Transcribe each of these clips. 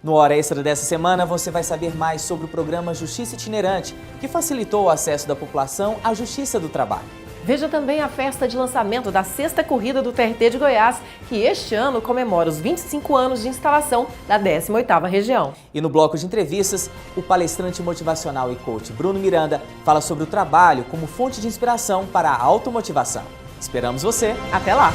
No Hora Extra dessa semana, você vai saber mais sobre o programa Justiça Itinerante, que facilitou o acesso da população à Justiça do Trabalho. Veja também a festa de lançamento da 6ª corrida do TRT de Goiás, que este ano comemora os 25 anos de instalação da 18ª região. E no bloco de entrevistas, o palestrante motivacional e coach Bruno Miranda fala sobre o trabalho como fonte de inspiração para a automotivação. Esperamos você! Até lá!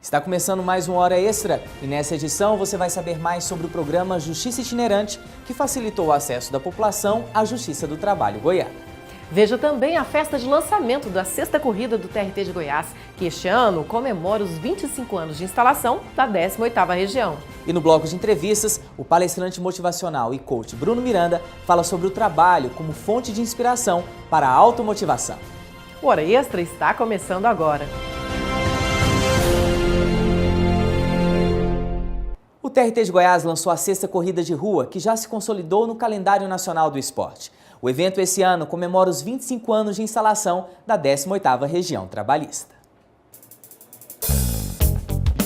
Está começando mais um Hora Extra e nessa edição você vai saber mais sobre o programa Justiça Itinerante, que facilitou o acesso da população à Justiça do Trabalho Goiana. Veja também a festa de lançamento da 6ª corrida do TRT de Goiás, que este ano comemora os 25 anos de instalação da 18ª região. E no bloco de entrevistas, o palestrante motivacional e coach Bruno Miranda fala sobre o trabalho como fonte de inspiração para a automotivação. O Hora Extra está começando agora. O TRT de Goiás lançou a 6ª corrida de rua, que já se consolidou no calendário nacional do esporte. O evento esse ano comemora os 25 anos de instalação da 18ª região trabalhista.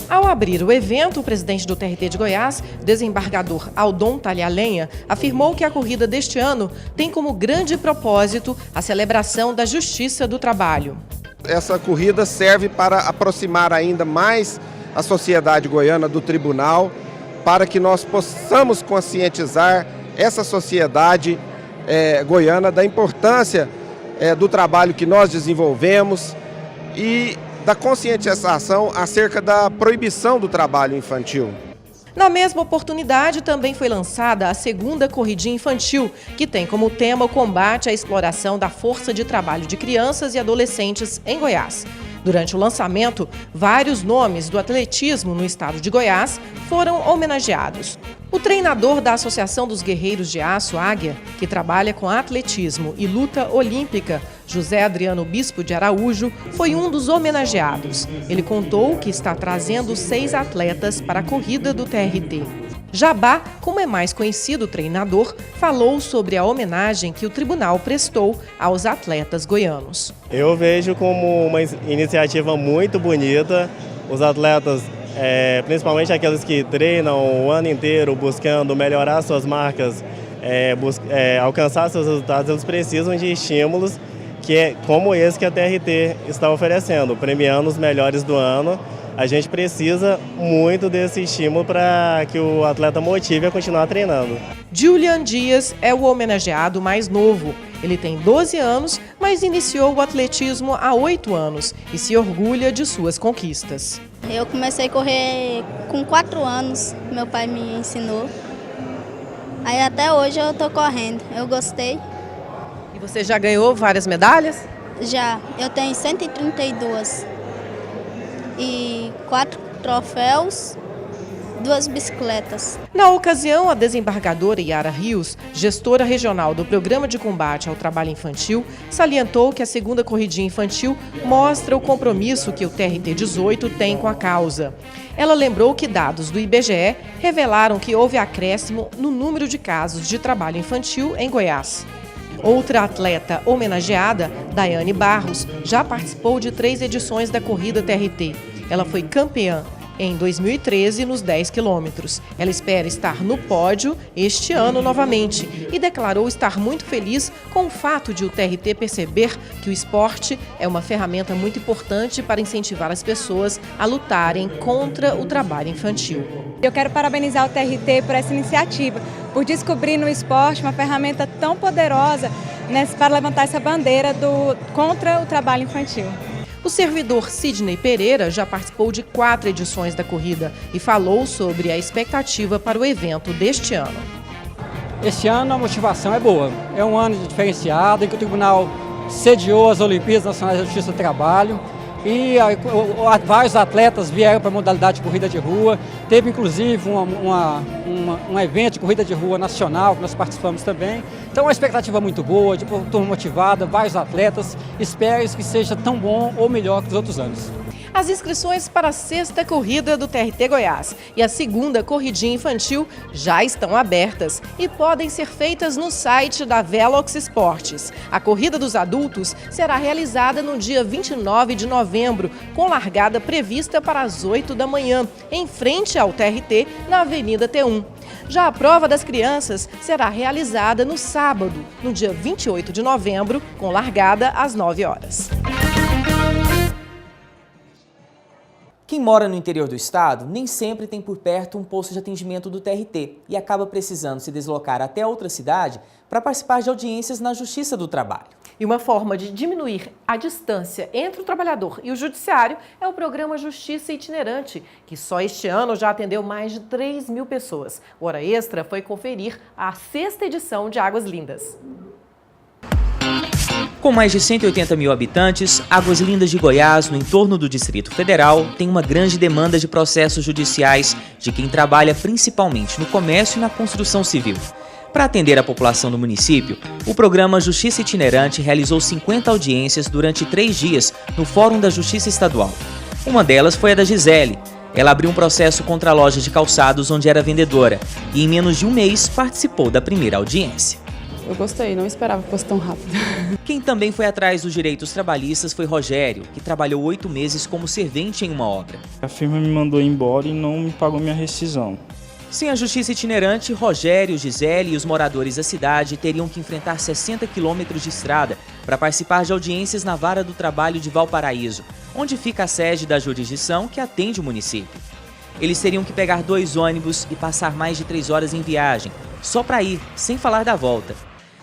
Ao abrir o evento, o presidente do TRT de Goiás, desembargador Aldon Talhalenha, afirmou que a corrida deste ano tem como grande propósito a celebração da Justiça do Trabalho. Essa corrida serve para aproximar ainda mais a sociedade goiana do tribunal, para que nós possamos conscientizar essa sociedade goiana da importância do trabalho que nós desenvolvemos e da conscientização acerca da proibição do trabalho infantil. Na mesma oportunidade, também foi lançada a 2ª corridinha infantil, que tem como tema o combate à exploração da força de trabalho de crianças e adolescentes em Goiás. Durante o lançamento, vários nomes do atletismo no estado de Goiás foram homenageados. O treinador da Associação dos Guerreiros de Aço, Águia, que trabalha com atletismo e luta olímpica, José Adriano Bispo de Araújo, foi um dos homenageados. Ele contou que está trazendo 6 atletas para a corrida do TRT. Jabá, como é mais conhecido o treinador, falou sobre a homenagem que o tribunal prestou aos atletas goianos. Eu vejo como uma iniciativa muito bonita. Os atletas, principalmente aqueles que treinam o ano inteiro buscando melhorar suas marcas, alcançar seus resultados, eles precisam de estímulos como esse que a TRT está oferecendo, premiando os melhores do ano. A gente precisa muito desse estímulo para que o atleta motive a continuar treinando. Julian Dias é o homenageado mais novo. Ele tem 12 anos, mas iniciou o atletismo há 8 anos e se orgulha de suas conquistas. Eu comecei a correr com 4 anos, meu pai me ensinou. Aí até hoje eu estou correndo, eu gostei. E você já ganhou várias medalhas? Já, eu tenho 132. E 4 troféus, 2 bicicletas. Na ocasião, a desembargadora Yara Rios, gestora regional do Programa de Combate ao Trabalho Infantil, salientou que a 2ª corridinha infantil mostra o compromisso que o TRT 18 tem com a causa. Ela lembrou que dados do IBGE revelaram que houve acréscimo no número de casos de trabalho infantil em Goiás. Outra atleta homenageada, Daiane Barros, já participou de 3 edições da corrida TRT. Ela foi campeã em 2013 nos 10 quilômetros. Ela espera estar no pódio este ano novamente e declarou estar muito feliz com o fato de o TRT perceber que o esporte é uma ferramenta muito importante para incentivar as pessoas a lutarem contra o trabalho infantil. Eu quero parabenizar o TRT por essa iniciativa, por descobrir no esporte uma ferramenta tão poderosa para levantar essa bandeira contra o trabalho infantil. O servidor Sidney Pereira já participou de 4 edições da corrida e falou sobre a expectativa para o evento deste ano. Este ano a motivação é boa, é um ano diferenciado em que o Tribunal sediou as Olimpíadas Nacionais de Justiça do Trabalho e vários atletas vieram para a modalidade de corrida de rua. Teve inclusive um evento de corrida de rua nacional que nós participamos também. Então uma expectativa muito boa, de turma motivada, vários atletas. Espero que seja tão bom ou melhor que os outros anos. As inscrições para a 6ª corrida do TRT Goiás e a 2ª corridinha infantil já estão abertas e podem ser feitas no site da Velox Esportes. A corrida dos adultos será realizada no dia 29 de novembro, com largada prevista para as 8 da manhã, em frente ao TRT, na Avenida T1. Já a prova das crianças será realizada no sábado, no dia 28 de novembro, com largada às 9 horas. Quem mora no interior do estado nem sempre tem por perto um posto de atendimento do TRT e acaba precisando se deslocar até outra cidade para participar de audiências na Justiça do Trabalho. E uma forma de diminuir a distância entre o trabalhador e o judiciário é o programa Justiça Itinerante, que só este ano já atendeu mais de 3.000 pessoas. O Hora Extra foi conferir a 6ª edição de Águas Lindas. Com mais de 180 mil habitantes, Águas Lindas de Goiás, no entorno do Distrito Federal, tem uma grande demanda de processos judiciais de quem trabalha principalmente no comércio e na construção civil. Para atender a população do município, o programa Justiça Itinerante realizou 50 audiências durante 3 dias no Fórum da Justiça Estadual. Uma delas foi a da Gisele. Ela abriu um processo contra a loja de calçados onde era vendedora e em menos de um mês participou da primeira audiência. Eu gostei, não esperava que fosse tão rápido. Quem também foi atrás dos direitos trabalhistas foi Rogério, que trabalhou 8 meses como servente em uma obra. A firma me mandou embora e não me pagou minha rescisão. Sem a Justiça Itinerante, Rogério, Gisele e os moradores da cidade teriam que enfrentar 60 quilômetros de estrada para participar de audiências na Vara do Trabalho de Valparaíso, onde fica a sede da jurisdição que atende o município. Eles teriam que pegar 2 ônibus e passar mais de 3 horas em viagem, só para ir, sem falar da volta.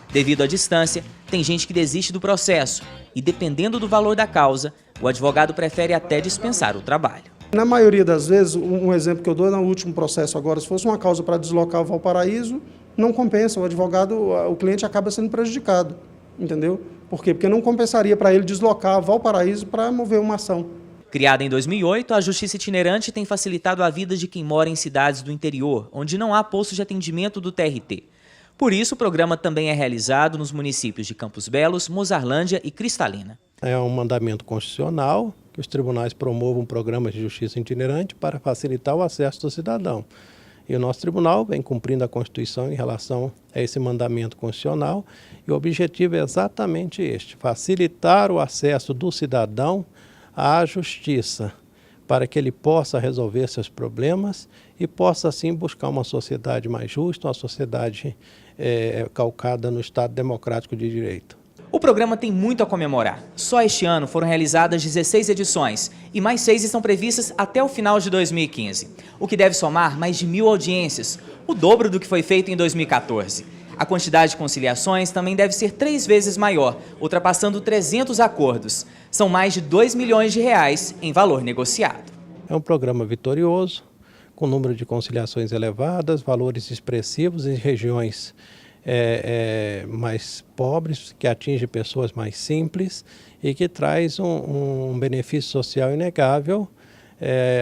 Devido à distância, tem gente que desiste do processo e, dependendo do valor da causa, o advogado prefere até dispensar o trabalho. Na maioria das vezes, um exemplo que eu dou no último processo agora, se fosse uma causa para deslocar o Valparaíso, não compensa, o advogado, o cliente acaba sendo prejudicado, entendeu? Por quê? Porque não compensaria para ele deslocar Valparaíso para mover uma ação. Criada em 2008, a Justiça Itinerante tem facilitado a vida de quem mora em cidades do interior, onde não há posto de atendimento do TRT. Por isso, o programa também é realizado nos municípios de Campos Belos, Mozarlândia e Cristalina. É um mandamento constitucional que os tribunais promovam programas de justiça itinerante para facilitar o acesso do cidadão. E o nosso tribunal vem cumprindo a Constituição em relação a esse mandamento constitucional e o objetivo é exatamente este, facilitar o acesso do cidadão à justiça, para que ele possa resolver seus problemas e possa, assim, buscar uma sociedade mais justa, uma sociedade calcada no Estado democrático de direito. O programa tem muito a comemorar. Só este ano foram realizadas 16 edições e mais 6 estão previstas até o final de 2015, o que deve somar mais de 1.000 audiências, o dobro do que foi feito em 2014. A quantidade de conciliações também deve ser 3 vezes maior, ultrapassando 300 acordos. São mais de R$2 milhões em valor negociado. É um programa vitorioso, com número de conciliações elevadas, valores expressivos em regiões mais pobres, que atinge pessoas mais simples e que traz um benefício social inegável,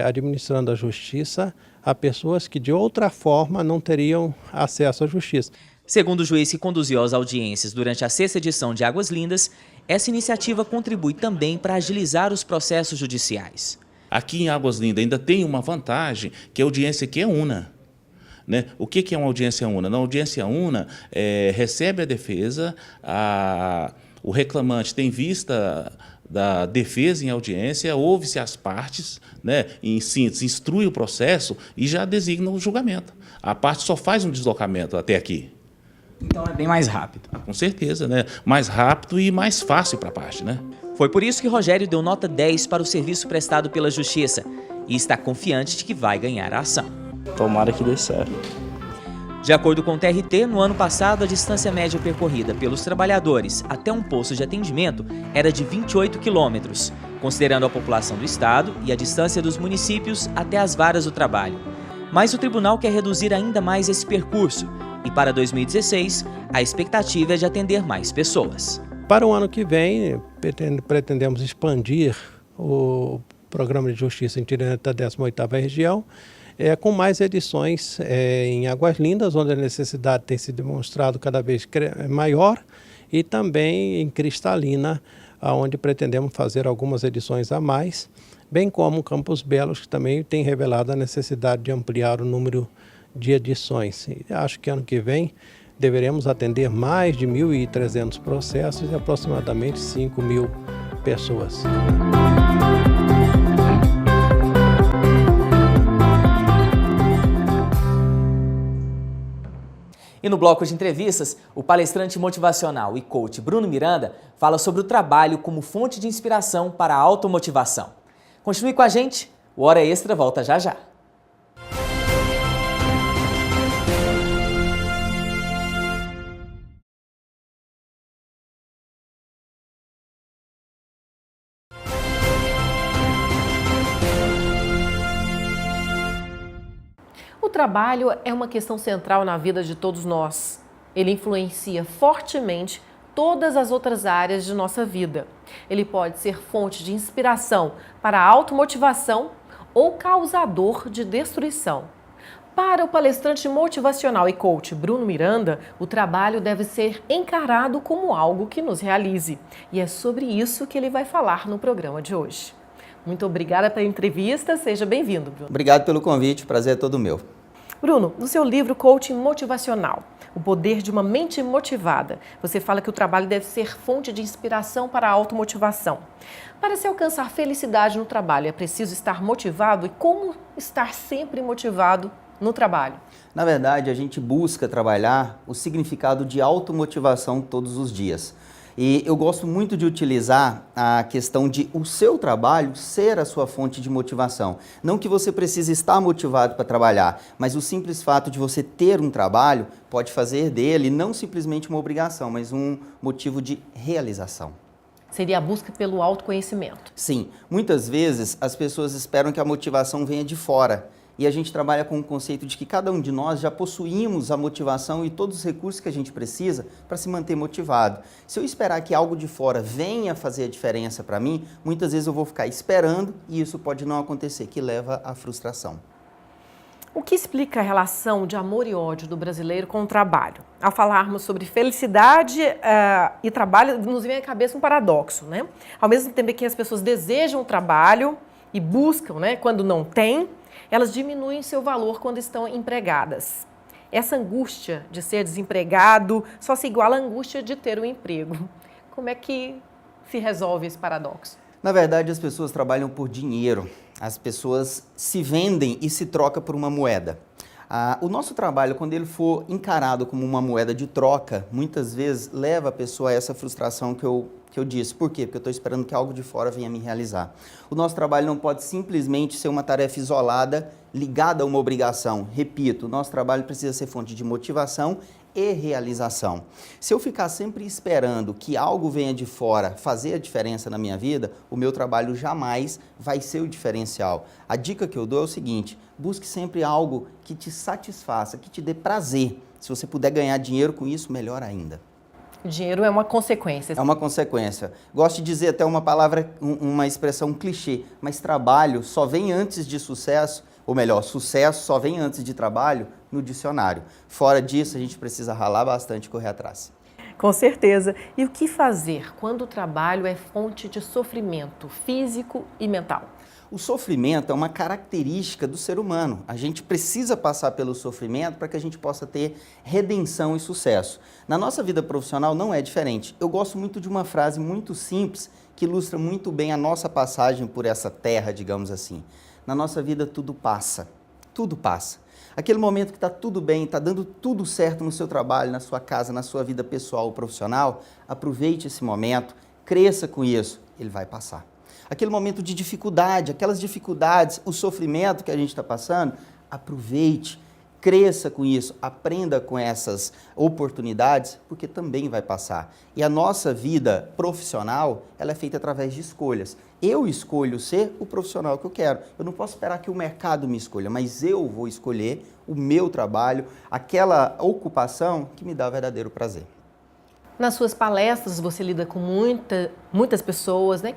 administrando a justiça a pessoas que de outra forma não teriam acesso à justiça. Segundo o juiz que conduziu as audiências durante a 6ª edição de Águas Lindas, essa iniciativa contribui também para agilizar os processos judiciais. Aqui em Águas Lindas ainda tem uma vantagem, que a audiência aqui é una. Né? O que é uma audiência una? Na audiência una, recebe a defesa, o reclamante tem vista da defesa em audiência, ouve-se as partes, né, em síntese, instrui o processo e já designa o julgamento. A parte só faz um deslocamento até aqui. Então é bem mais rápido. Com certeza, né? Mais rápido e mais fácil para a parte, né? Foi por isso que Rogério deu nota 10 para o serviço prestado pela Justiça e está confiante de que vai ganhar a ação. Tomara que dê certo. De acordo com o TRT, no ano passado a distância média percorrida pelos trabalhadores até um posto de atendimento era de 28 quilômetros, considerando a população do estado e a distância dos municípios até as varas do trabalho. Mas o tribunal quer reduzir ainda mais esse percurso e para 2016 a expectativa é de atender mais pessoas. Para o ano que vem, pretendemos expandir o Programa de Justiça Itinerante da 18ª Região, com mais edições em Águas Lindas, onde a necessidade tem se demonstrado cada vez maior, e também em Cristalina, onde pretendemos fazer algumas edições a mais, bem como Campos Belos, que também tem revelado a necessidade de ampliar o número de edições. E acho que ano que vem deveremos atender mais de 1.300 processos e aproximadamente 5.000 pessoas. E no bloco de entrevistas, o palestrante motivacional e coach Bruno Miranda fala sobre o trabalho como fonte de inspiração para a automotivação. Continue com a gente, o Hora Extra volta já já. O trabalho é uma questão central na vida de todos nós. Ele influencia fortemente todas as outras áreas de nossa vida. Ele pode ser fonte de inspiração para a automotivação ou causador de destruição. Para o palestrante motivacional e coach Bruno Miranda, o trabalho deve ser encarado como algo que nos realize. E é sobre isso que ele vai falar no programa de hoje. Muito obrigada pela entrevista, seja bem-vindo, Bruno. Obrigado pelo convite, o prazer é todo meu. Bruno, no seu livro Coaching Motivacional, O Poder de uma Mente Motivada, você fala que o trabalho deve ser fonte de inspiração para a automotivação. Para se alcançar felicidade no trabalho, é preciso estar motivado? E como estar sempre motivado no trabalho? Na verdade, a gente busca trabalhar o significado de automotivação todos os dias. E eu gosto muito de utilizar a questão de o seu trabalho ser a sua fonte de motivação. Não que você precise estar motivado para trabalhar, mas o simples fato de você ter um trabalho pode fazer dele não simplesmente uma obrigação, mas um motivo de realização. Seria a busca pelo autoconhecimento. Sim, muitas vezes as pessoas esperam que a motivação venha de fora. E a gente trabalha com o conceito de que cada um de nós já possuímos a motivação e todos os recursos que a gente precisa para se manter motivado. Se eu esperar que algo de fora venha fazer a diferença para mim, muitas vezes eu vou ficar esperando e isso pode não acontecer, que leva à frustração. O que explica a relação de amor e ódio do brasileiro com o trabalho? Ao falarmos sobre felicidade e trabalho, nos vem à cabeça um paradoxo, né? Ao mesmo tempo que as pessoas desejam o trabalho e buscam, né, quando não têm, elas diminuem seu valor quando estão empregadas. Essa angústia de ser desempregado só se iguala à angústia de ter um emprego. Como é que se resolve esse paradoxo? Na verdade, as pessoas trabalham por dinheiro. As pessoas se vendem e se trocam por uma moeda. O nosso trabalho, quando ele for encarado como uma moeda de troca, muitas vezes leva a pessoa a essa frustração que eu disse. Por quê? Porque eu estou esperando que algo de fora venha me realizar. O nosso trabalho não pode simplesmente ser uma tarefa isolada, ligada a uma obrigação. Repito, o nosso trabalho precisa ser fonte de motivação e realização. Se eu ficar sempre esperando que algo venha de fora fazer a diferença na minha vida, o meu trabalho jamais vai ser o diferencial. A dica que eu dou é o seguinte: busque sempre algo que te satisfaça, que te dê prazer. Se você puder ganhar dinheiro com isso, melhor ainda. Dinheiro é uma consequência. É uma consequência. Gosto de dizer até uma palavra, uma expressão clichê, mas trabalho só vem antes de sucesso, ou melhor, sucesso só vem antes de trabalho no dicionário. Fora disso, a gente precisa ralar bastante e correr atrás. Com certeza. E o que fazer quando o trabalho é fonte de sofrimento físico e mental? O sofrimento é uma característica do ser humano. A gente precisa passar pelo sofrimento para que a gente possa ter redenção e sucesso. Na nossa vida profissional não é diferente. Eu gosto muito de uma frase muito simples que ilustra muito bem a nossa passagem por essa terra, digamos assim. Na nossa vida tudo passa. Tudo passa. Aquele momento que está tudo bem, está dando tudo certo no seu trabalho, na sua casa, na sua vida pessoal ou profissional, aproveite esse momento, cresça com isso, ele vai passar. Aquele momento de dificuldade, aquelas dificuldades, o sofrimento que a gente está passando, aproveite, cresça com isso, aprenda com essas oportunidades, porque também vai passar. E a nossa vida profissional, ela é feita através de escolhas. Eu escolho ser o profissional que eu quero. Eu não posso esperar que o mercado me escolha, mas eu vou escolher o meu trabalho, aquela ocupação que me dá verdadeiro prazer. Nas suas palestras você lida com muitas pessoas, né?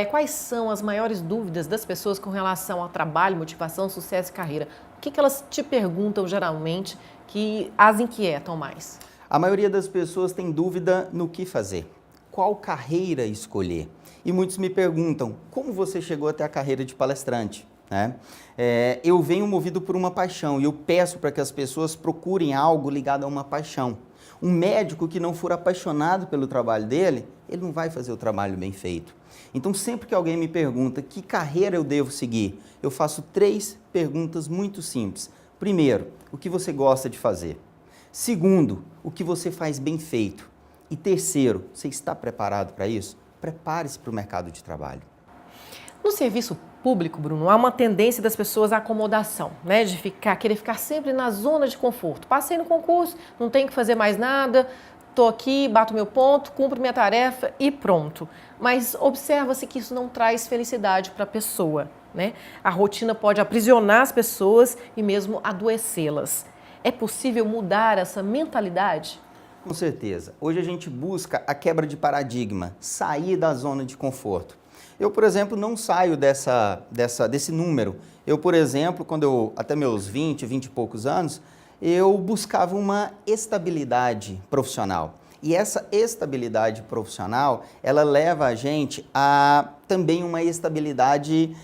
Quais são as maiores dúvidas das pessoas com relação ao trabalho, motivação, sucesso e carreira? O que elas te perguntam geralmente que as inquietam mais? A maioria das pessoas tem dúvida no que fazer, qual carreira escolher. E muitos me perguntam, como você chegou até a carreira de palestrante? Né? Eu venho movido por uma paixão e eu peço para que as pessoas procurem algo ligado a uma paixão. Um médico que não for apaixonado pelo trabalho dele, ele não vai fazer o trabalho bem feito. Então, sempre que alguém me pergunta que carreira eu devo seguir, eu faço 3 perguntas muito simples. Primeiro, o que você gosta de fazer? Segundo, o que você faz bem feito? E terceiro, você está preparado para isso? Prepare-se para o mercado de trabalho. No serviço público, Bruno, há uma tendência das pessoas à acomodação, né? De querer ficar sempre na zona de conforto. Passei no concurso, não tenho que fazer mais nada, estou aqui, bato meu ponto, cumpro minha tarefa e pronto. Mas observa-se que isso não traz felicidade para a pessoa, né? A rotina pode aprisionar as pessoas e mesmo adoecê-las. É possível mudar essa mentalidade? Com certeza. Hoje a gente busca a quebra de paradigma, sair da zona de conforto. Eu, por exemplo, não saio desse número. Eu, por exemplo, até meus 20 e poucos anos, eu buscava uma estabilidade profissional. E essa estabilidade profissional, ela leva a gente a também uma estabilidade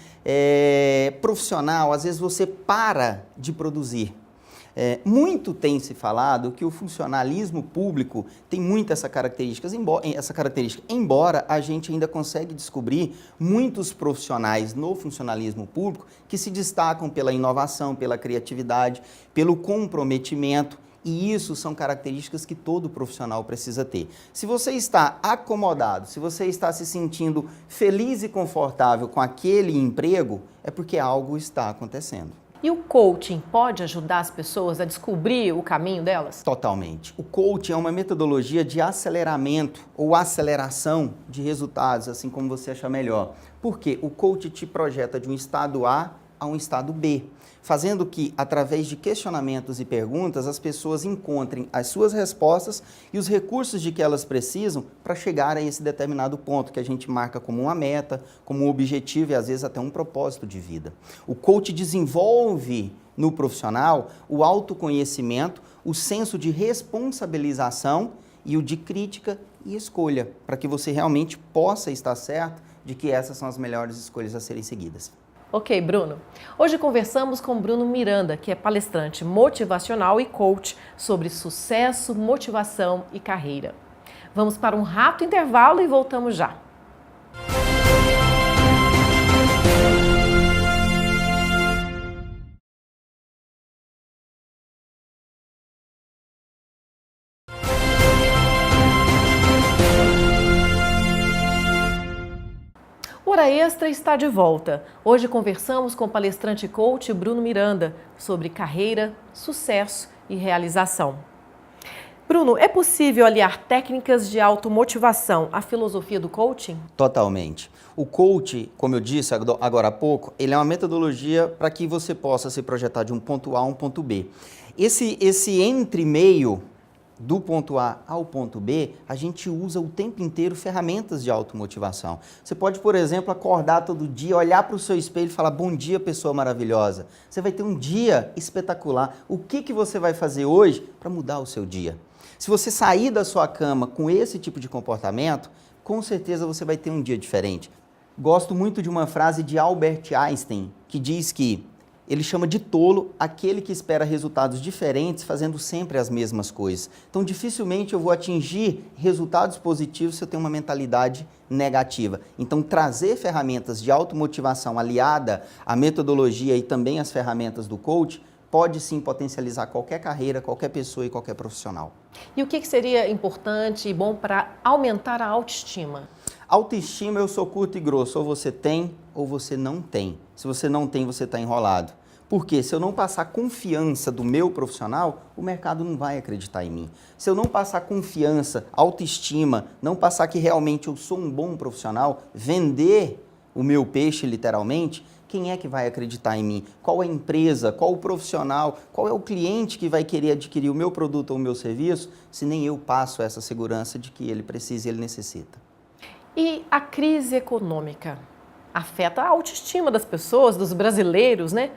profissional. Às vezes você para de produzir. Muito tem se falado que o funcionalismo público tem muito essa característica, embora a gente ainda consegue descobrir muitos profissionais no funcionalismo público que se destacam pela inovação, pela criatividade, pelo comprometimento, e isso são características que todo profissional precisa ter. Se você está acomodado, se você está se sentindo feliz e confortável com aquele emprego, é porque algo está acontecendo. E o coaching pode ajudar as pessoas a descobrir o caminho delas? Totalmente. O coaching é uma metodologia de aceleramento ou aceleração de resultados, assim como você achar melhor. Porque o coaching te projeta de um estado A a um estado B, fazendo que, através de questionamentos e perguntas, as pessoas encontrem as suas respostas e os recursos de que elas precisam para chegar a esse determinado ponto que a gente marca como uma meta, como um objetivo e, às vezes, até um propósito de vida. O coach desenvolve no profissional o autoconhecimento, o senso de responsabilização e o de crítica e escolha, para que você realmente possa estar certo de que essas são as melhores escolhas a serem seguidas. Ok, Bruno. Hoje conversamos com Bruno Miranda, que é palestrante motivacional e coach sobre sucesso, motivação e carreira. Vamos para um rápido intervalo e voltamos já. Hora Extra está de volta. Hoje conversamos com o palestrante e coach Bruno Miranda sobre carreira, sucesso e realização. Bruno, é possível aliar técnicas de automotivação à filosofia do coaching? Totalmente. O coach, como eu disse agora há pouco, ele é uma metodologia para que você possa se projetar de um ponto A a um ponto B. Esse entre-meio do ponto A ao ponto B, a gente usa o tempo inteiro ferramentas de automotivação. Você pode, por exemplo, acordar todo dia, olhar para o seu espelho e falar: bom dia, pessoa maravilhosa. Você vai ter um dia espetacular. O que você vai fazer hoje para mudar o seu dia? Se você sair da sua cama com esse tipo de comportamento, com certeza você vai ter um dia diferente. Gosto muito de uma frase de Albert Einstein, que diz que ele chama de tolo aquele que espera resultados diferentes fazendo sempre as mesmas coisas. Então, dificilmente eu vou atingir resultados positivos se eu tenho uma mentalidade negativa. Então, trazer ferramentas de automotivação aliada à metodologia e também às ferramentas do coach pode sim potencializar qualquer carreira, qualquer pessoa e qualquer profissional. E o que seria importante e bom para aumentar a autoestima? Autoestima, eu sou curto e grosso, ou você tem ou você não tem. Se você não tem, você está enrolado. Porque se eu não passar confiança do meu profissional, o mercado não vai acreditar em mim. Se eu não passar confiança, autoestima, não passar que realmente eu sou um bom profissional, vender o meu peixe literalmente, quem é que vai acreditar em mim? Qual a empresa, qual o profissional, qual é o cliente que vai querer adquirir o meu produto ou o meu serviço, se nem eu passo essa segurança de que ele precisa e ele necessita? E a crise econômica afeta a autoestima das pessoas, dos brasileiros, né?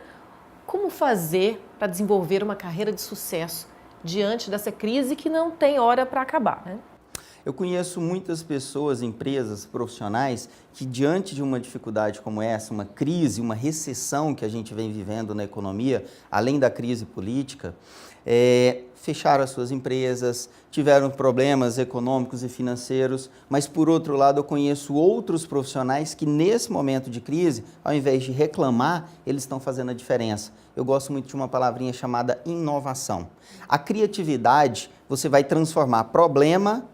Como fazer para desenvolver uma carreira de sucesso diante dessa crise que não tem hora para acabar, né? Eu conheço muitas pessoas, empresas, profissionais que diante de uma dificuldade como essa, uma crise, uma recessão que a gente vem vivendo na economia, além da crise política, fecharam as suas empresas, tiveram problemas econômicos e financeiros, mas por outro lado eu conheço outros profissionais que nesse momento de crise, ao invés de reclamar, eles estão fazendo a diferença. Eu gosto muito de uma palavrinha chamada inovação. A criatividade, você vai transformar problema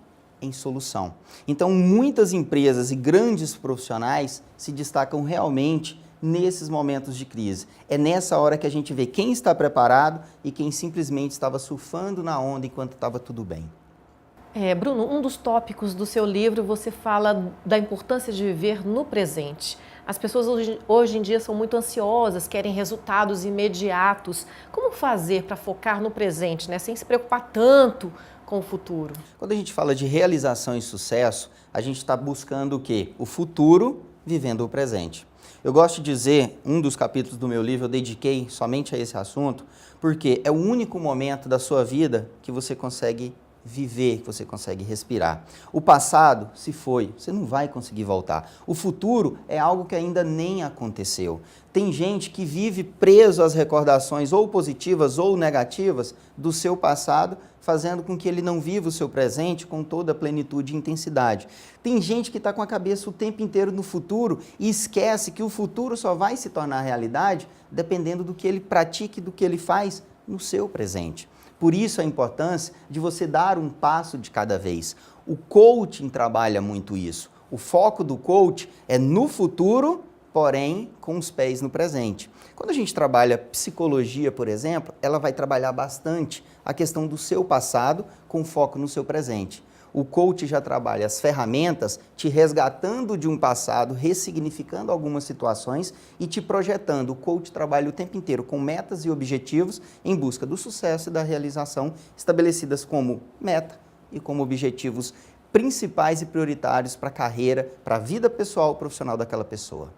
em solução. Então, muitas empresas e grandes profissionais se destacam realmente nesses momentos de crise. É nessa hora que a gente vê quem está preparado e quem simplesmente estava surfando na onda enquanto estava tudo bem. Bruno, um dos tópicos do seu livro, você fala da importância de viver no presente. As pessoas hoje em dia são muito ansiosas, querem resultados imediatos. Como fazer para focar no presente, né, sem se preocupar tanto com o futuro? Quando a gente fala de realização e sucesso, a gente está buscando o quê? O futuro vivendo o presente. Eu gosto de dizer, um dos capítulos do meu livro eu dediquei somente a esse assunto, porque é o único momento da sua vida que você consegue viver, que você consegue respirar. O passado se foi, você não vai conseguir voltar. O futuro é algo que ainda nem aconteceu. Tem gente que vive preso às recordações ou positivas ou negativas do seu passado, fazendo com que ele não viva o seu presente com toda a plenitude e intensidade. Tem gente que está com a cabeça o tempo inteiro no futuro e esquece que o futuro só vai se tornar realidade dependendo do que ele pratica e do que ele faz no seu presente. Por isso a importância de você dar um passo de cada vez. O coaching trabalha muito isso. O foco do coach é no futuro, porém com os pés no presente. Quando a gente trabalha psicologia, por exemplo, ela vai trabalhar bastante a questão do seu passado com foco no seu presente. O coach já trabalha as ferramentas te resgatando de um passado, ressignificando algumas situações e te projetando. O coach trabalha o tempo inteiro com metas e objetivos em busca do sucesso e da realização estabelecidas como meta e como objetivos principais e prioritários para a carreira, para a vida pessoal e profissional daquela pessoa.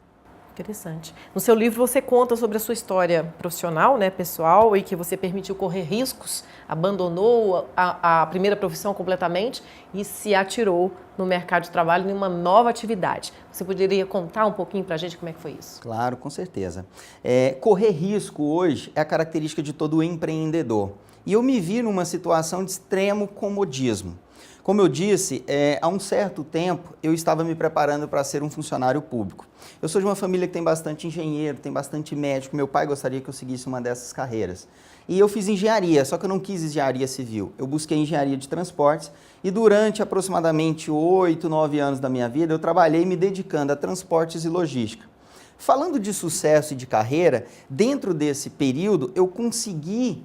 Interessante. No seu livro você conta sobre a sua história profissional, né, pessoal, e que você permitiu correr riscos, abandonou a primeira profissão completamente e se atirou no mercado de trabalho em uma nova atividade. Você poderia contar um pouquinho para a gente como é que foi isso? Claro, com certeza. Correr risco hoje é a característica de todo empreendedor. E eu me vi numa situação de extremo comodismo. Como eu disse, há um certo tempo eu estava me preparando para ser um funcionário público. Eu sou de uma família que tem bastante engenheiro, tem bastante médico. Meu pai gostaria que eu seguisse uma dessas carreiras. E eu fiz engenharia, só que eu não quis engenharia civil. Eu busquei engenharia de transportes e durante aproximadamente 8, 9 anos da minha vida eu trabalhei me dedicando a transportes e logística. Falando de sucesso e de carreira, dentro desse período eu consegui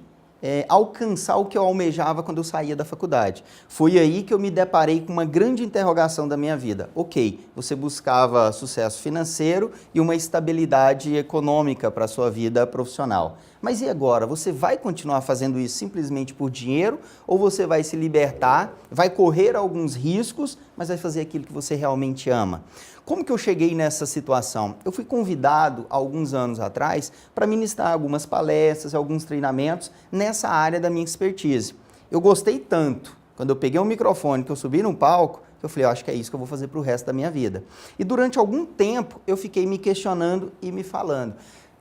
alcançar o que eu almejava quando eu saía da faculdade. Foi aí que eu me deparei com uma grande interrogação da minha vida. Ok, você buscava sucesso financeiro e uma estabilidade econômica para a sua vida profissional. Mas e agora? Você vai continuar fazendo isso simplesmente por dinheiro ou você vai se libertar, vai correr alguns riscos, mas vai fazer aquilo que você realmente ama? Como que eu cheguei nessa situação? Eu fui convidado, há alguns anos atrás, para ministrar algumas palestras, alguns treinamentos nessa área da minha expertise. Eu gostei tanto, quando eu peguei um microfone, que eu subi no palco, que eu falei, acho que é isso que eu vou fazer para o resto da minha vida. E durante algum tempo, eu fiquei me questionando e me falando,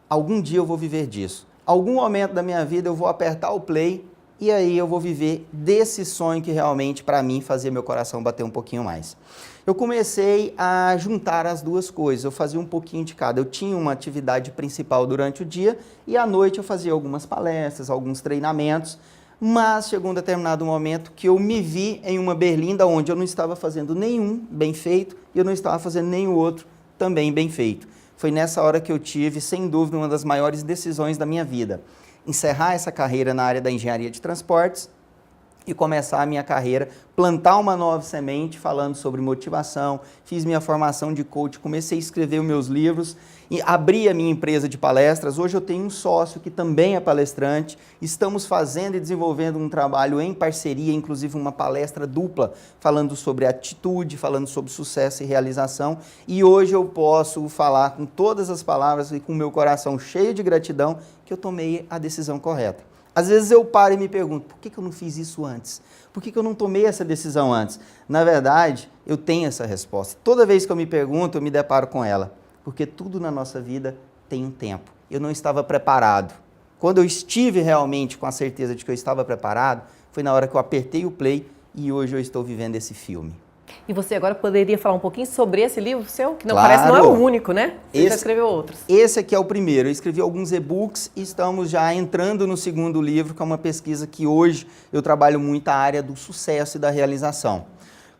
algum dia eu vou viver disso. Algum momento da minha vida eu vou apertar o play e aí eu vou viver desse sonho que realmente, para mim, fazia meu coração bater um pouquinho mais. Eu comecei a juntar as duas coisas, eu fazia um pouquinho de cada. Eu tinha uma atividade principal durante o dia e à noite eu fazia algumas palestras, alguns treinamentos, mas chegou um determinado momento que eu me vi em uma berlinda onde eu não estava fazendo nenhum bem feito e eu não estava fazendo nenhum outro também bem feito. foi nessa hora que eu tive, sem dúvida, uma das maiores decisões da minha vida. Encerrar essa carreira na área da engenharia de transportes e começar a minha carreira, plantar uma nova semente falando sobre motivação, fiz minha formação de coach, comecei a escrever os meus livros e abri a minha empresa de palestras. Hoje eu tenho um sócio que também é palestrante, estamos fazendo e desenvolvendo um trabalho em parceria, inclusive uma palestra dupla, falando sobre atitude, falando sobre sucesso e realização, e hoje eu posso falar com todas as palavras e com o meu coração cheio de gratidão que eu tomei a decisão correta. Às vezes eu paro e me pergunto, por que eu não fiz isso antes? Por que eu não tomei essa decisão antes? Na verdade, eu tenho essa resposta. Toda vez que eu me pergunto, eu me deparo com ela. Porque tudo na nossa vida tem um tempo. Eu não estava preparado. Quando eu estive realmente com a certeza de que eu estava preparado, foi na hora que eu apertei o play e hoje eu estou vivendo esse filme. E você agora poderia falar um pouquinho sobre esse livro seu? Que não parece, não é o único, né? Você já escreveu outros. Esse aqui é o primeiro. Eu escrevi alguns e-books e estamos já entrando no segundo livro, que é uma pesquisa que hoje eu trabalho muito a área do sucesso e da realização.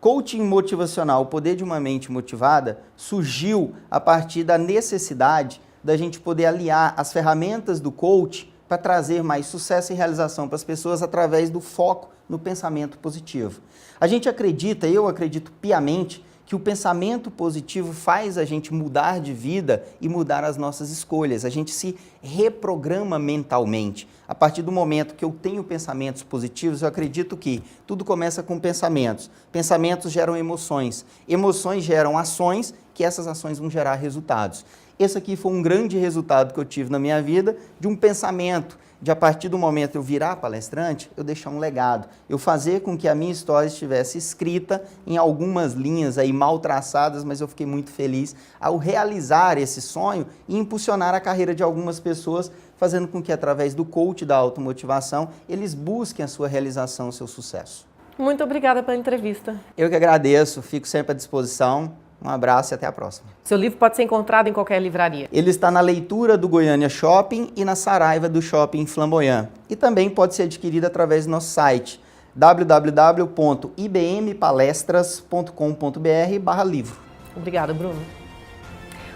Coaching motivacional, o poder de uma mente motivada, surgiu a partir da necessidade da gente poder aliar as ferramentas do coach para trazer mais sucesso e realização para as pessoas através do foco no pensamento positivo. A gente acredita, eu acredito piamente, que o pensamento positivo faz a gente mudar de vida e mudar as nossas escolhas. A gente se reprograma mentalmente. A partir do momento que eu tenho pensamentos positivos, eu acredito que tudo começa com pensamentos. Pensamentos geram emoções. Emoções geram ações, que essas ações vão gerar resultados. Esse aqui foi um grande resultado que eu tive na minha vida, de um pensamento, de a partir do momento eu virar palestrante, eu deixar um legado, eu fazer com que a minha história estivesse escrita em algumas linhas aí mal traçadas, mas eu fiquei muito feliz ao realizar esse sonho e impulsionar a carreira de algumas pessoas, fazendo com que através do coach da automotivação, eles busquem a sua realização, o seu sucesso. Muito obrigada pela entrevista. Eu que agradeço, fico sempre à disposição. Um abraço e até a próxima. Seu livro pode ser encontrado em qualquer livraria. Ele está na Leitura do Goiânia Shopping e na Saraiva do Shopping Flamboyant. E também pode ser adquirido através do nosso site www.ibmpalestras.com.br/livro. Obrigada, Bruno.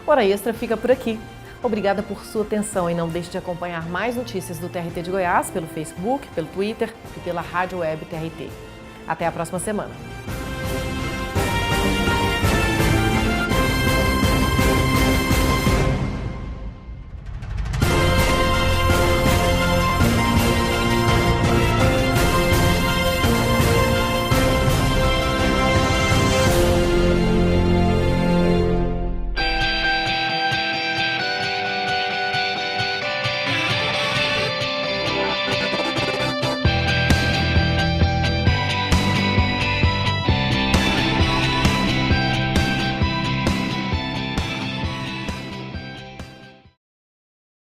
Hora Extra fica por aqui. Obrigada por sua atenção e não deixe de acompanhar mais notícias do TRT de Goiás pelo Facebook, pelo Twitter e pela rádio web TRT. Até a próxima semana.